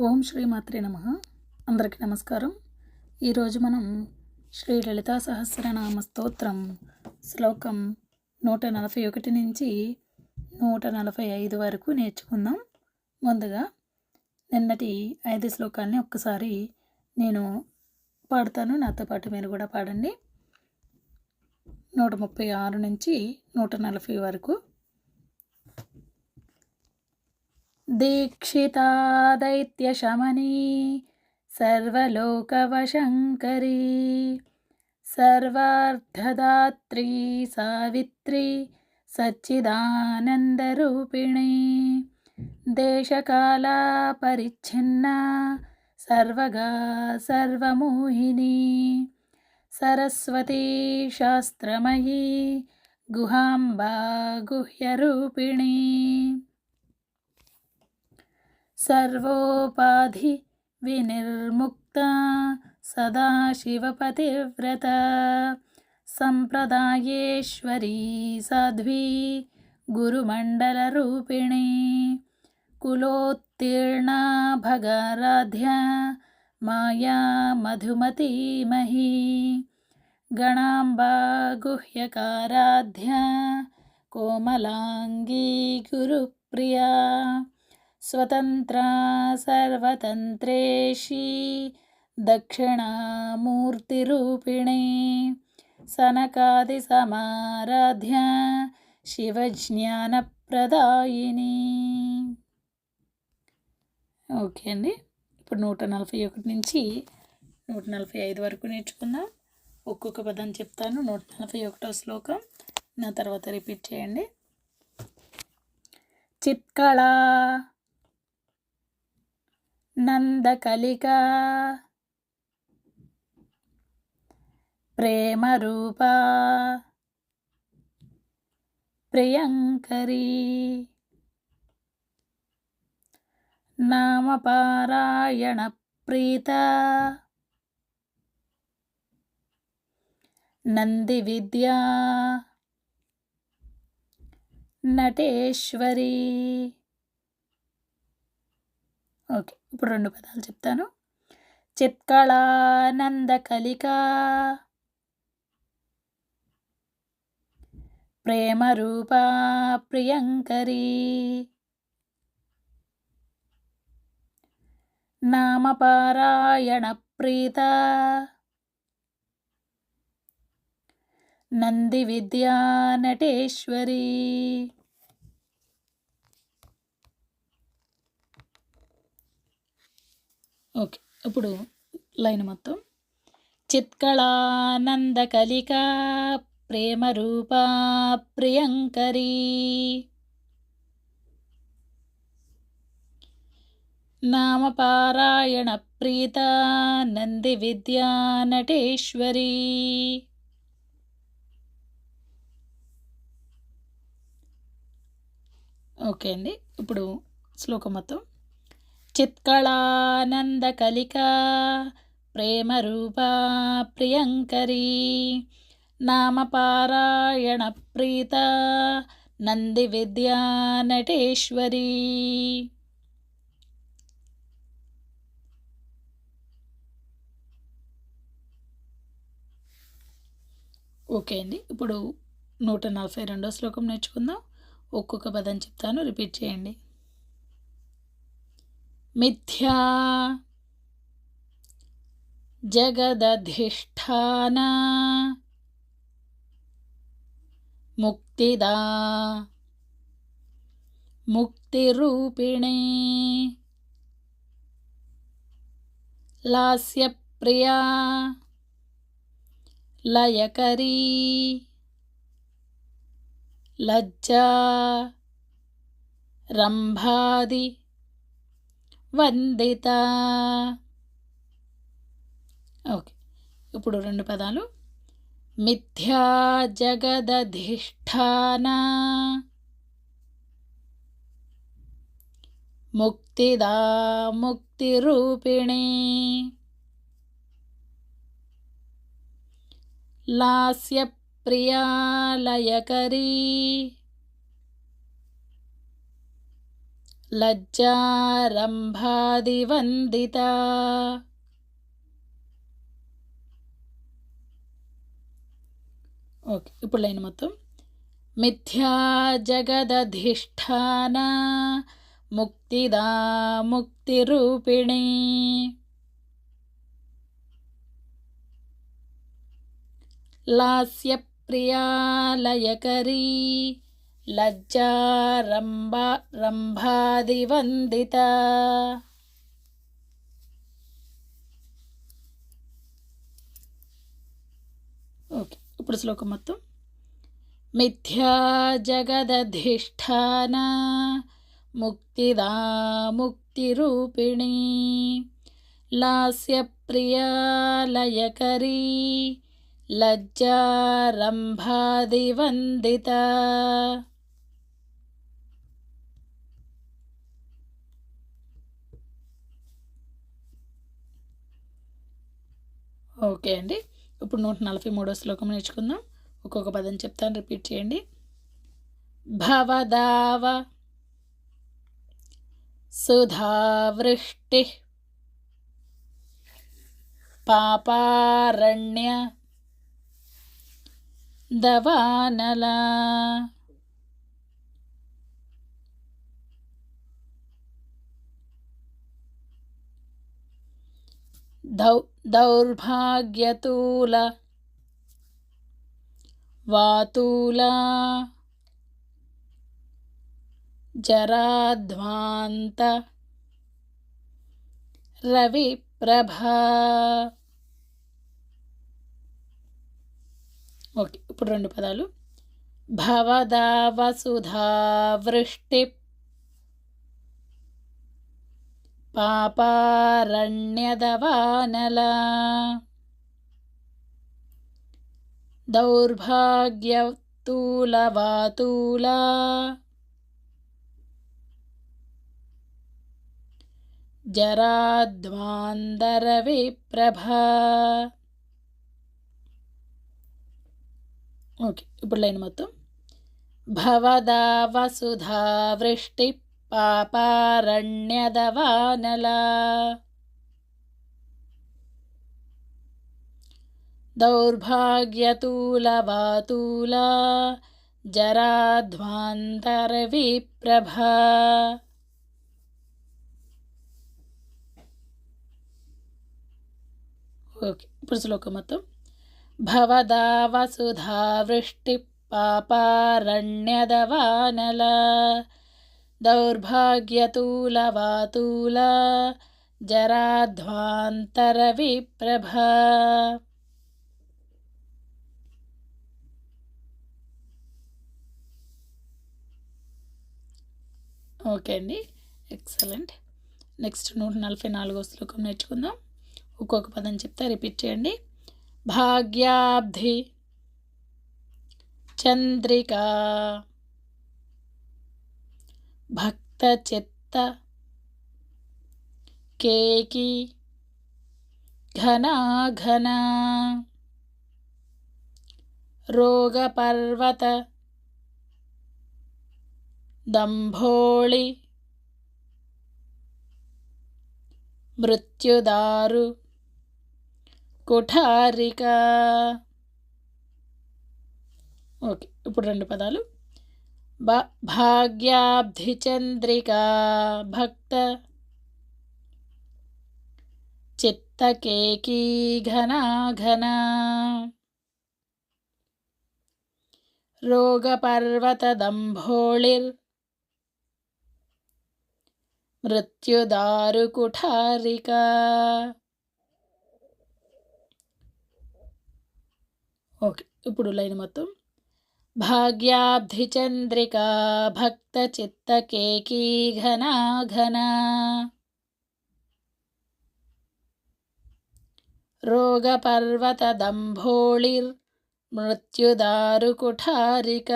ఓం శ్రీ మాత్రే నమః. అందరికీ నమస్కారం. ఈరోజు మనం శ్రీ లలితా సహస్రనామ స్తోత్రం శ్లోకం 141 నుంచి 145 వరకు నేర్చుకుందాం. ముందుగా నిన్నటి 5 శ్లోకాలని ఒక్కసారి నేను పాడతాను, నాతో పాటు మీరు కూడా పాడండి. 136 నుంచి 140 వరకు. దీక్షితా దైత్యశమనీ సర్వలోకవశంకరీ సర్వార్థదాత్రీ సావిత్రీ సచ్చిదానందరూపిణీ దేశకాలా పరిచ్ఛిన్నా సర్వగా సర్వమోహినీ సరస్వతీ శాస్త్రమయీ గుహాంబా గుహ్యరూపిణీ సర్వోపాధి వినిర్ముక్తా సదాశివపతివ్రత సంప్రదాయేశ్వరీ సాధ్వీ గురుమండలరూపిణీ కులోత్తీర్ణా భగారాధ్యా మాయా మధుమతీమహీ గణాంబా గుహ్యకారాధ్యా కోమలాంగీ గురుప్రియా స్వతంత్రా సర్వతంత్రేషీ దక్షిణామూర్తిరూపిణీ సనకాదిసమారాధ్యా శివజ్ఞానప్రదాయిని. ఓకే అండి, ఇప్పుడు 141 నుంచి 145 వరకు నేర్చుకుందాం. ఒక్కొక్క పదం చెప్తాను. 141వ శ్లోకం నా తర్వాత రిపీట్ చేయండి. చిత్కళా నందకలికా ప్రేమరూపా ప్రియంకరీ నామపారాయణ ప్రీతా నంది విద్యా నటేశ్వరీ. ఓకే, ఇప్పుడు 2 పదాలు చెప్తాను. చిత్కళానందకలికా ప్రేమరూపా ప్రియంకరీ నామపారాయణ ప్రీతా నంది విద్యా నటేశ్వరీ. ఓకే, ఇప్పుడు లైన్ మొత్తం. చిత్కళానందకలికా ప్రేమరూపా ప్రియంకరీ నామపారాయణ ప్రీతా నంది విద్యా నటేశ్వరీ. ఓకే అండి, ఇప్పుడు శ్లోకం మొత్తం. చిత్కళానందకలికా ప్రేమరూపా ప్రియంకరీ నామపారాయణ ప్రీతా నంది విద్యా నటేశ్వరీ. ఓకే అండి, ఇప్పుడు 142వ శ్లోకం నేర్చుకుందాం. ఒక్కొక్క పదం చెప్తాను, రిపీట్ చేయండి. మిథ్యా జగదధిష్ఠానా ముక్తిదా ముక్తిరూపిణీ లాస్యప్రియా లయకరీ లజ్జా రంభాది వందిత. ఓకే, ఇప్పుడు 2 పదాలు. మిథ్యా జగదధిష్ఠానా ముక్తిదా ముక్తిరూపిణీ లాస్యప్రియా లయకరీ లజ్జారంభాదివందితా. ఓకే, ఇప్పుడు లైన్ మొత్తం. మిథ్యా జగదధిష్ఠాన ముక్తిదా ముక్తిరూపిణి. లాస్యప్రియాలయకరీ లజ్జారంభాదివందితా. ఓకే, ఇప్పుడు శ్లోకం మొత్తం. మిథ్యా జగదధిష్ఠాన ముక్తిదా ముక్తిరూపిణి. లాస్యప్రియాలయకరీ లజ్జారంభాదివందితా. ఓకే అండి, ఇప్పుడు 143వ శ్లోకం నేర్చుకుందాం. ఒక్కొక్క పదం చెప్తాను, రిపీట్ చేయండి. భవదావ సుధావృష్టి పాపారణ్య దవానలా. దౌర్భాగ్యతూల వాతూలా జరాధ్వాంత రవిప్రభా. ఓకే, ఇప్పుడు 2 పదాలు. భవదావ సుధావృష్టి పాపారణ్యదవానలా. దౌర్భాగ్యతూలవాతూలా జరాధ్వాంతరవిప్రభా. ఓకే, ఇప్పుడు లైన్ మొత్తం. భవదావ సుధావృష్టి పాపారణ్యదవానలా. దౌర్భాగ్యతూలవాతూలా జరాధ్వాంతరవిప్రభా. ఓకే, ఇప్పుడు శ్లోకం మొత్తం. భవదావ సుధావృష్టి పాపారణ్యదవానలా. దౌర్భాగ్యతూలవాతూలా జరాధ్వాంతరవిప్రభా. ఓకే అండి, ఎక్సలెంట్. నెక్స్ట్ 144వ శ్లోకం నేర్చుకుందాం. ఒక్కొక్క పదం చెప్తా, రిపీట్ చేయండి. భాగ్యాబ్ధి చంద్రికా భక్తచిత్త కేకి ఘనాఘనా. రోగపర్వత దంభోళి మృత్యుదారు కుఠారిక. ఓకే, ఇప్పుడు 2 పదాలు. భాగ్యాబ్ధి చంద్రికా భక్త చిత్తకేకీ ఘనాఘనా. రోగపర్వత దంభోళిర్ మృత్యుదారు కుఠారిక. ఓకే, ఇప్పుడు లైన్ మొత్తం. భాగ్యాబ్ధి చంద్రికా భక్త చిత్తకేకీ ఘనాఘనా. రోగపర్వత దంభోళిర్ మృత్యుదారు కుఠారిక.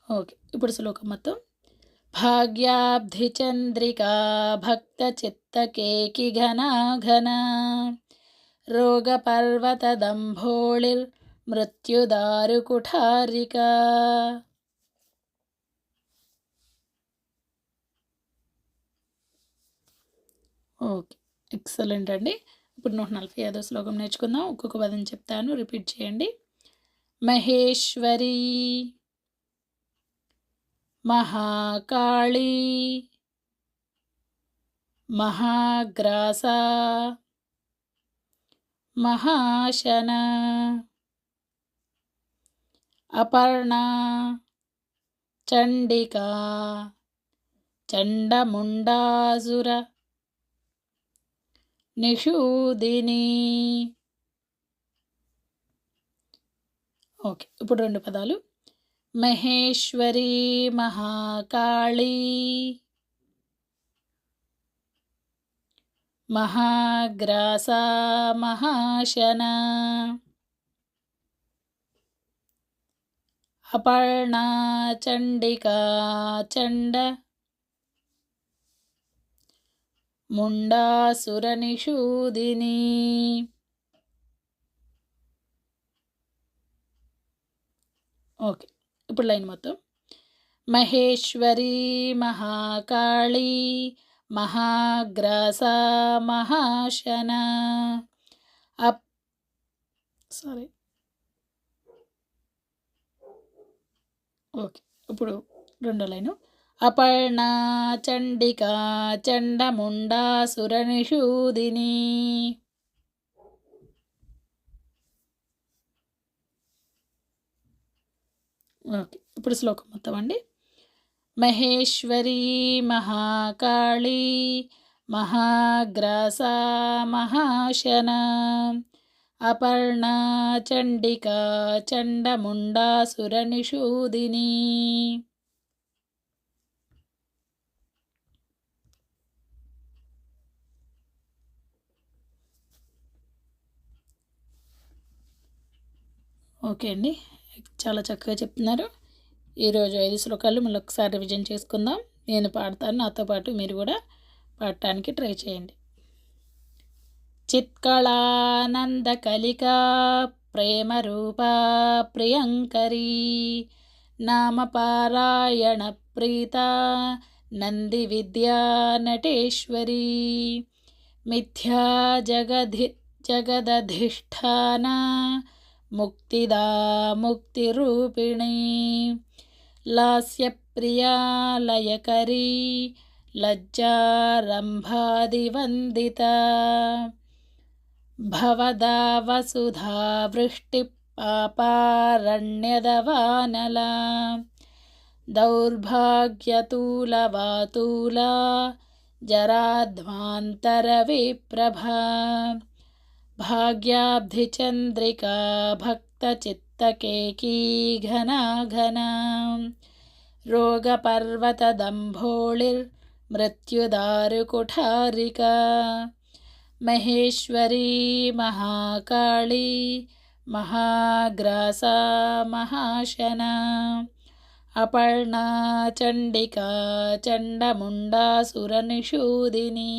ఓకే, ఇప్పుడు శ్లోకం మొత్తం. భాగ్యాబ్ధి చంద్రికా భక్త చిత్తకేకి ఘనాఘనా. రోగపర్వత దంభోళిర్ మృత్యుదారుకుఠారికా. ఓకే, ఎక్సలెంట్ అండి. ఇప్పుడు 145వ శ్లోకం నేర్చుకుందాం. ఒక్కొక్క పదం చెప్తాను, రిపీట్ చేయండి. మహేశ్వరీ, మహాకాళీ, మహాగ్రాసా, మహాశన, అపర్ణ, చండికా, చండముండాసుర నిషూదిని. ఓకే, ఇప్పుడు 2 పదాలు. మహేశ్వరీ, మహాకాళీ, మహాగ్రాసా, మహాశన, అపర్ణ, చండికా, చండ ముండాసురనిషూదిని. ఓకే, ఇప్పుడు లైన్ మొత్తం. మహేశ్వరీ, మహాకాళీ, మహాగ్రాసా, మహాశన, ఓకే, ఇప్పుడు 2వ లైను. అపర్ణ, చండికా, చండముండాసురనిషూదిని. ఓకే, ఇప్పుడు శ్లోకం మొత్తం అండి. మహేశ్వరీ, మహాకాళీ, మహాగ్రాసా, మహాశన, అపర్ణ, చండికా, చండముండాసురనిషూదిని. ఓకే అండి, చాలా చక్కగా చెప్తున్నారు. ఈరోజు 5 శ్లోకాలు మళ్ళీ ఒకసారి రివిజన్ చేసుకుందాం. నేను పాడతాను, నాతో పాటు మీరు కూడా పాడటానికి ట్రై చేయండి. చిత్కళానందకలికా ప్రేమరూపా ప్రియంకరీ, నామపారాయణ ప్రీత నంది విద్యా నటేశ్వరీ, మిథ్యా జగదధిష్ఠాన ముక్తిదా ముక్తిరూపిణీ, లాస్యప్రియా లయకరీ లజ్జారంభాదివందితా, భవదా వసుధా వృష్టి పాపారణ్యదవానలా, దౌర్భాగ్యతూలవాతూలా జరాధ్వాంతరవిప్రభా, భాగ్యాబ్ధిచంద్రికా భక్తచిత్తకేకీ ఘనా ఘనా, రోగపర్వతదంభోళిర్మృత్యుదారుకుఠారికా, మహేశ్వరీ, మహాకాళీ, మహాగ్రాసా, మహాశన, అపర్ణ, చండికా, చండముండాసురనిషూదిని.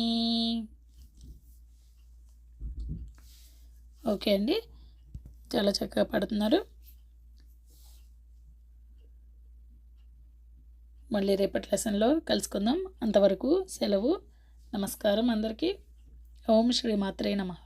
ఓకే అండి, చాలా చక్కగా పాడుతున్నారు. మళ్ళీ రేపటి లెసన్లో కలుసుకుందాం. అంతవరకు సెలవు. నమస్కారం అందరికీ. ఓం శ్రీ మాత్రే నమః.